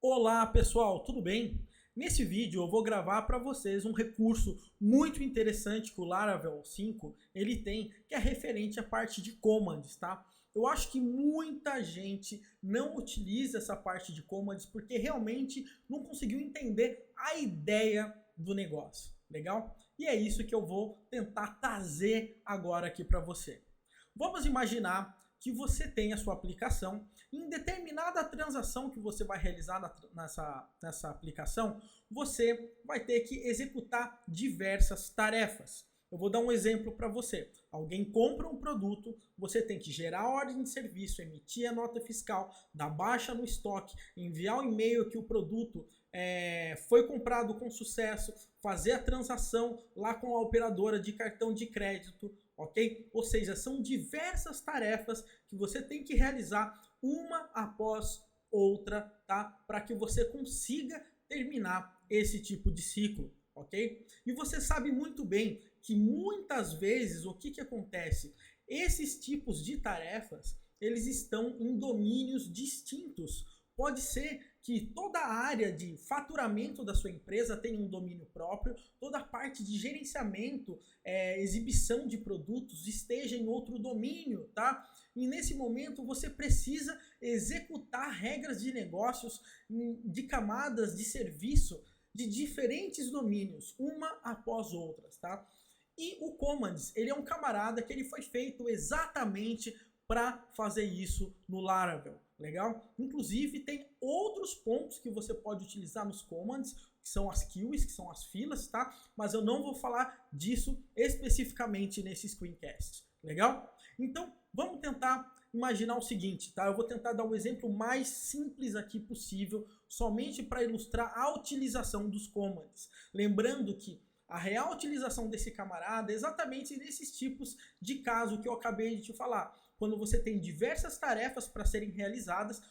Olá pessoal, tudo bem? Nesse vídeo eu vou gravar para vocês um recurso muito interessante que o Laravel 5 ele tem, que é referente à parte de commands, tá? Eu acho que muita gente não utiliza essa parte de commands porque realmente não conseguiu entender a ideia do negócio, legal? E é isso que eu vou tentar trazer agora aqui para você. Vamos imaginar que você tem a sua aplicação, em determinada transação que você vai realizar nessa aplicação, você vai ter que executar diversas tarefas. Eu vou dar um exemplo para você. Alguém compra um produto, você tem que gerar a ordem de serviço, emitir a nota fiscal, dar baixa no estoque, enviar o e-mail que o produto foi comprado com sucesso, fazer a transação lá com a operadora de cartão de crédito, ok? Ou seja, são diversas tarefas que você tem que realizar uma após outra, tá? Para que você consiga terminar esse tipo de ciclo, ok? E você sabe muito bem que muitas vezes o que acontece? Esses tipos de tarefas, eles estão em domínios distintos. Pode ser que toda a área de faturamento da sua empresa tenha um domínio próprio, toda a parte de gerenciamento, exibição de produtos esteja em outro domínio, tá? E nesse momento você precisa executar regras de negócios de camadas de serviço de diferentes domínios, uma após outras, tá? E o Commands, ele é um camarada que ele foi feito exatamente para fazer isso no Laravel, legal? Inclusive tem outros pontos que você pode utilizar nos commands, que são as queues, que são as filas, tá? Mas eu não vou falar disso especificamente nesse screencast, legal? Então vamos tentar imaginar o seguinte, tá? Eu vou tentar dar o exemplo mais simples aqui possível, somente para ilustrar a utilização dos commands. Lembrando que a real utilização desse camarada é exatamente nesses tipos de caso que eu acabei de te falar. Quando você tem diversas tarefas para serem realizadas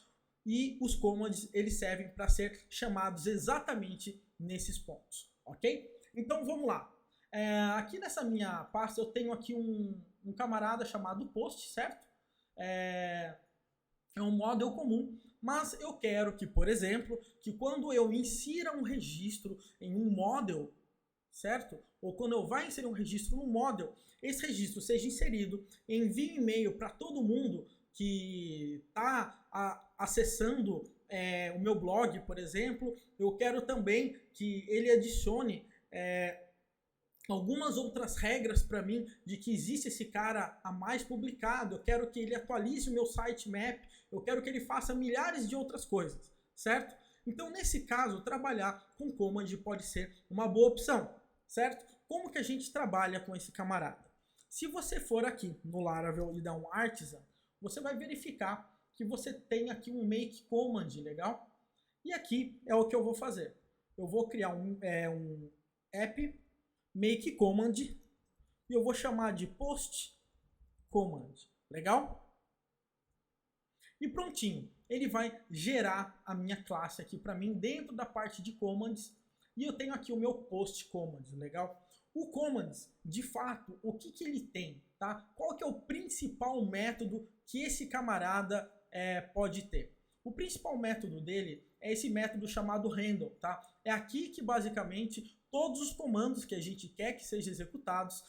e os commands eles servem para ser chamados exatamente nesses pontos, ok? Então vamos lá. Aqui nessa minha pasta eu tenho aqui um camarada chamado post, certo? É um model comum, mas eu quero que, por exemplo, que quando eu insira um registro em um model, certo? Ou quando eu vá inserir um registro no model, esse registro seja inserido, envie um e-mail para todo mundo que está acessando o meu blog, por exemplo. Eu quero também que ele adicione algumas outras regras para mim de que existe esse cara a mais publicado. Eu quero que ele atualize o meu sitemap, eu quero que ele faça milhares de outras coisas, certo? Então, nesse caso, trabalhar com command pode ser uma boa opção, certo? Como que a gente trabalha com esse camarada? Se você for aqui no Laravel e dar um artisan, você vai verificar que você tem aqui um make command, legal? E aqui é o que eu vou fazer. Eu vou criar um app make command e eu vou chamar de post command, legal? E prontinho, ele vai gerar a minha classe aqui para mim dentro da parte de commands e eu tenho aqui o meu post commands, legal? O commands, de fato, o que ele tem, tá? Qual que é o principal método que esse camarada pode ter? O principal método dele é esse método chamado handle, tá? É aqui que basicamente todos os comandos que a gente quer que sejam executados,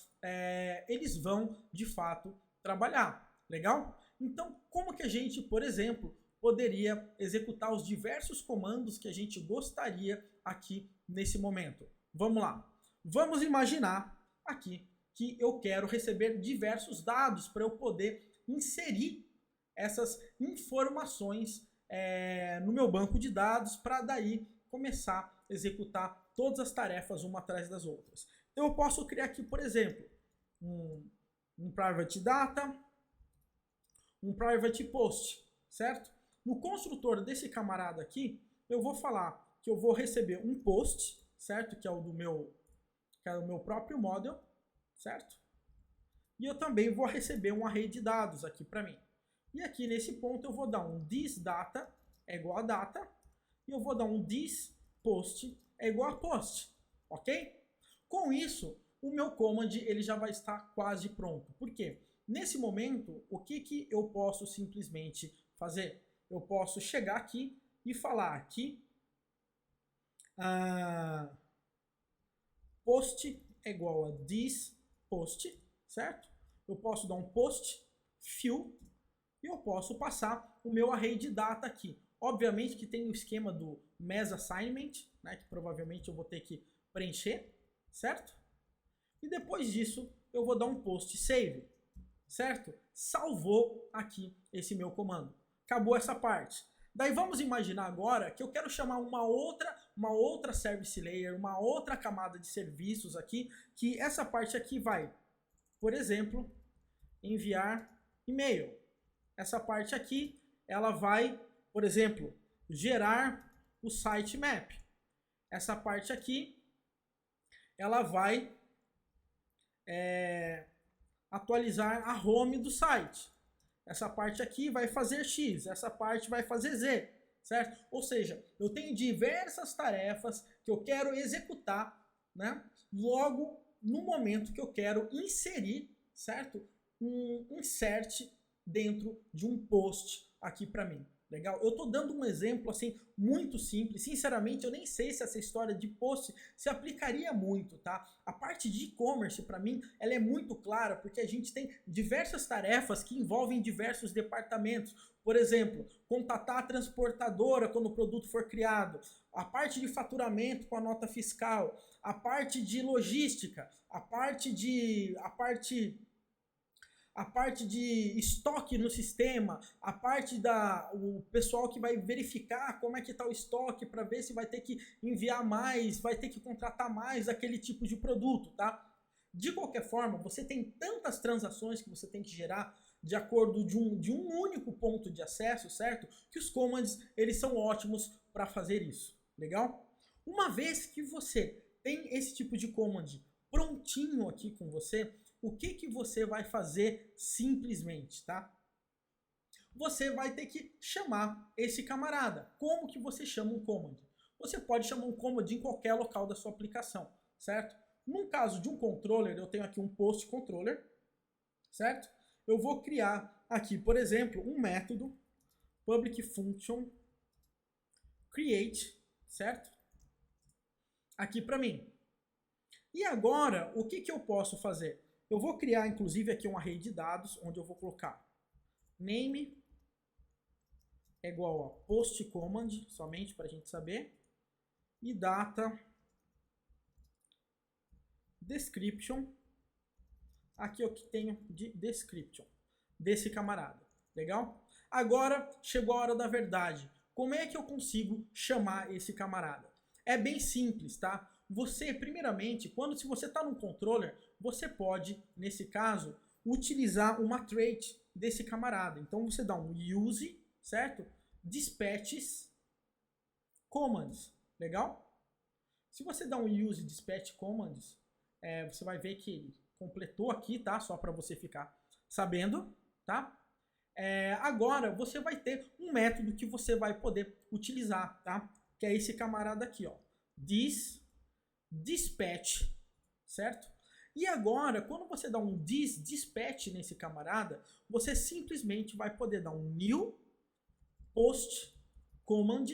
eles vão de fato trabalhar, legal? Então, como que a gente, por exemplo, poderia executar os diversos comandos que a gente gostaria aqui nesse momento? Vamos lá. Vamos imaginar aqui que eu quero receber diversos dados para eu poder inserir essas informações no meu banco de dados para daí começar a executar todas as tarefas uma atrás das outras. Então eu posso criar aqui, por exemplo, um private data, um private post, certo? No construtor desse camarada aqui, eu vou falar que eu vou receber um post, certo? Que é o do meu próprio model, certo? E eu também vou receber um array de dados aqui para mim. E aqui nesse ponto eu vou dar um thisData é igual a data e eu vou dar um thisPost é igual a post, ok? Com isso, o meu command ele já vai estar quase pronto. Por quê? Nesse momento, o que eu posso simplesmente fazer? Eu posso chegar aqui e falar que post é igual a this post, certo? Eu posso dar um post fill e eu posso passar o meu array de data aqui. Obviamente que tem o esquema do mass assignment, né, que provavelmente eu vou ter que preencher, certo? E depois disso eu vou dar um post save, certo? Salvou aqui esse meu comando. Acabou essa parte. Daí vamos imaginar agora que eu quero chamar uma outra service layer, uma outra camada de serviços aqui, que essa parte aqui vai, por exemplo, enviar e-mail. Essa parte aqui, ela vai, por exemplo, gerar o sitemap. Essa parte aqui, ela vai atualizar a home do site. Essa parte aqui vai fazer X, essa parte vai fazer Z, certo? Ou seja, eu tenho diversas tarefas que eu quero executar, né? Logo, no momento que eu quero inserir, certo? Um insert dentro de um post aqui para mim. Legal? Eu estou dando um exemplo assim muito simples. Sinceramente, eu nem sei se essa história de post se aplicaria muito, tá? A parte de e-commerce, para mim, ela é muito clara porque a gente tem diversas tarefas que envolvem diversos departamentos. Por exemplo, contatar a transportadora quando o produto for criado, a parte de faturamento com a nota fiscal, a parte de logística, a parte de estoque no sistema, a parte o pessoal que vai verificar como é que está o estoque para ver se vai ter que enviar mais, vai ter que contratar mais aquele tipo de produto, tá? De qualquer forma, você tem tantas transações que você tem que gerar de acordo de um único ponto de acesso, certo? Que os commands, eles são ótimos para fazer isso, legal? Uma vez que você tem esse tipo de command prontinho aqui com você, o que você vai fazer simplesmente, tá? Você vai ter que chamar esse camarada. Como que você chama um command? Você pode chamar um command em qualquer local da sua aplicação, certo? No caso de um controller, eu tenho aqui um post controller, certo? Eu vou criar aqui, por exemplo, um método public function create, certo? Aqui para mim. E agora, o que eu posso fazer? Eu vou criar, inclusive, aqui um array de dados, onde eu vou colocar name é igual a post command, somente para a gente saber, e data description. Aqui eu tenho de description desse camarada. Legal? Agora chegou a hora da verdade. Como é que eu consigo chamar esse camarada? É bem simples, tá? Você, primeiramente, se você está num controller, você pode, nesse caso, utilizar uma trait desse camarada. Então você dá um use, certo? Dispatches commands. Legal? Se você dá um use dispatch commands, você vai ver que ele completou aqui, tá? Só para você ficar sabendo, tá? Agora você vai ter um método que você vai poder utilizar, tá? Que é esse camarada aqui, ó. Dispatch, certo? E agora, quando você dá um dispatch nesse camarada, você simplesmente vai poder dar um new post command,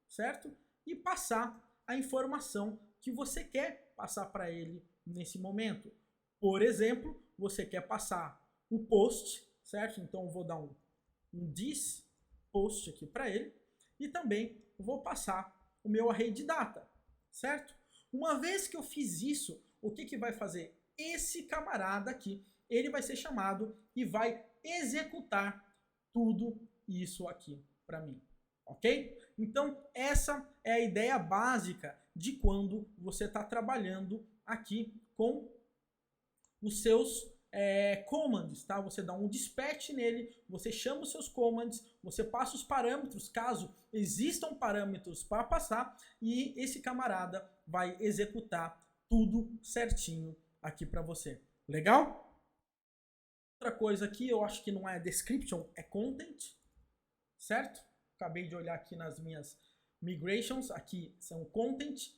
certo? E passar a informação que você quer passar para ele nesse momento. Por exemplo, você quer passar o post, certo? Então eu vou dar um this post aqui para ele e também vou passar o meu array de data, certo? Uma vez que eu fiz isso, o que vai fazer? Esse camarada aqui, ele vai ser chamado e vai executar tudo isso aqui para mim, ok? Então essa é a ideia básica de quando você está trabalhando aqui com os seus commands, tá? Você dá um dispatch nele, você chama os seus commands, você passa os parâmetros, caso existam parâmetros para passar, e esse camarada vai executar tudo certinho aqui para você. Legal? Outra coisa aqui, eu acho que não é description, é content, certo? Acabei de olhar aqui nas minhas migrations, aqui são content.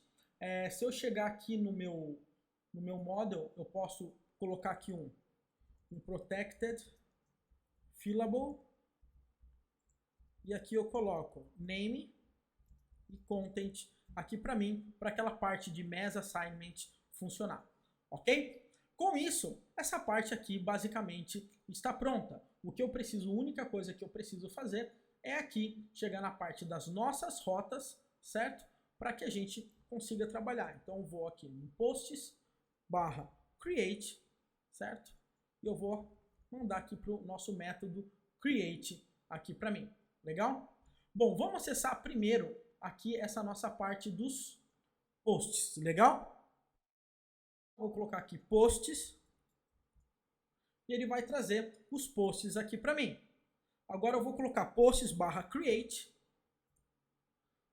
Se eu chegar aqui no meu model, eu posso colocar aqui um protected fillable, e aqui eu coloco name e content aqui para mim, para aquela parte de Mass Assignment funcionar, ok? Com isso, essa parte aqui basicamente está pronta. O que eu preciso, a única coisa que eu preciso fazer é aqui chegar na parte das nossas rotas, certo? Para que a gente consiga trabalhar. Então eu vou aqui em posts /create, certo? E eu vou mandar aqui para o nosso método create aqui para mim. Legal? Bom, vamos acessar primeiro aqui essa nossa parte dos posts. Legal? Vou colocar aqui posts e ele vai trazer os posts aqui para mim. Agora eu vou colocar posts /create.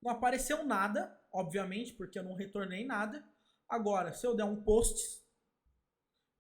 Não apareceu nada, obviamente, porque eu não retornei nada. Agora, se eu der um posts,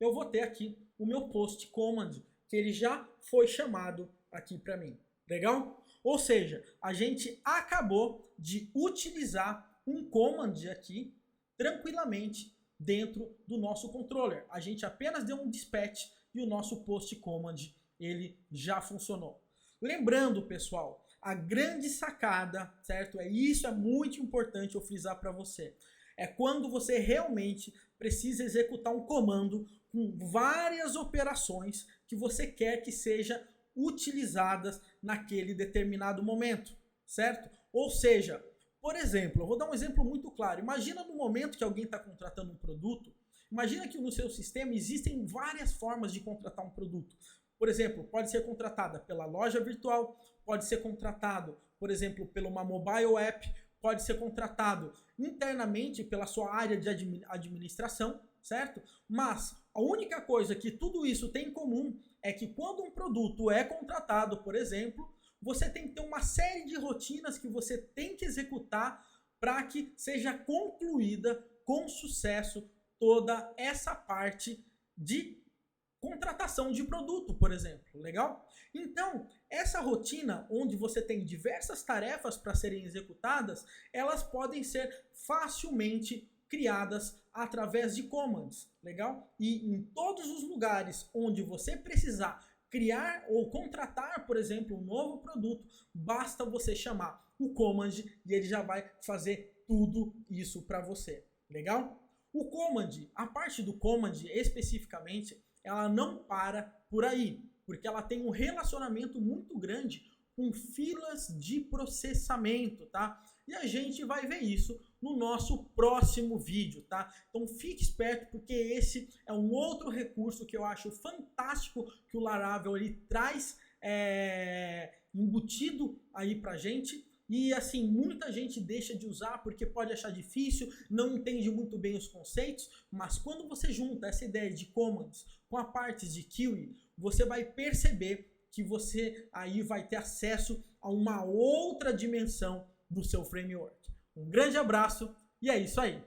eu vou ter aqui o meu post command, que ele já foi chamado aqui para mim. Legal? Ou seja, a gente acabou de utilizar um command aqui tranquilamente dentro do nosso controller. A gente apenas deu um dispatch e o nosso post command ele já funcionou. Lembrando, pessoal, a grande sacada, certo? Isso é muito importante eu frisar para você. É quando você realmente precisa executar um comando com várias operações que você quer que sejam utilizadas naquele determinado momento, certo? Ou seja, por exemplo, eu vou dar um exemplo muito claro. Imagina no momento que alguém está contratando um produto, imagina que no seu sistema existem várias formas de contratar um produto. Por exemplo, pode ser contratada pela loja virtual, pode ser contratado, por exemplo, por uma mobile app, pode ser contratado internamente pela sua área de administração, certo? Mas a única coisa que tudo isso tem em comum é que quando um produto é contratado, por exemplo, você tem que ter uma série de rotinas que você tem que executar para que seja concluída com sucesso toda essa parte de contratação de produto, por exemplo, legal? Então, essa rotina onde você tem diversas tarefas para serem executadas, elas podem ser facilmente criadas através de commands, legal? E em todos os lugares onde você precisar criar ou contratar, por exemplo, um novo produto, basta você chamar o command e ele já vai fazer tudo isso para você, legal? O command, a parte do command especificamente, ela não para por aí, porque ela tem um relacionamento muito grande com filas de processamento, tá? E a gente vai ver isso no nosso próximo vídeo, tá? Então fique esperto, porque esse é um outro recurso que eu acho fantástico que o Laravel ele traz embutido aí pra gente. E assim, muita gente deixa de usar porque pode achar difícil, não entende muito bem os conceitos, mas quando você junta essa ideia de commands com a parte de queue, você vai perceber que você aí vai ter acesso a uma outra dimensão do seu framework. Um grande abraço e é isso aí!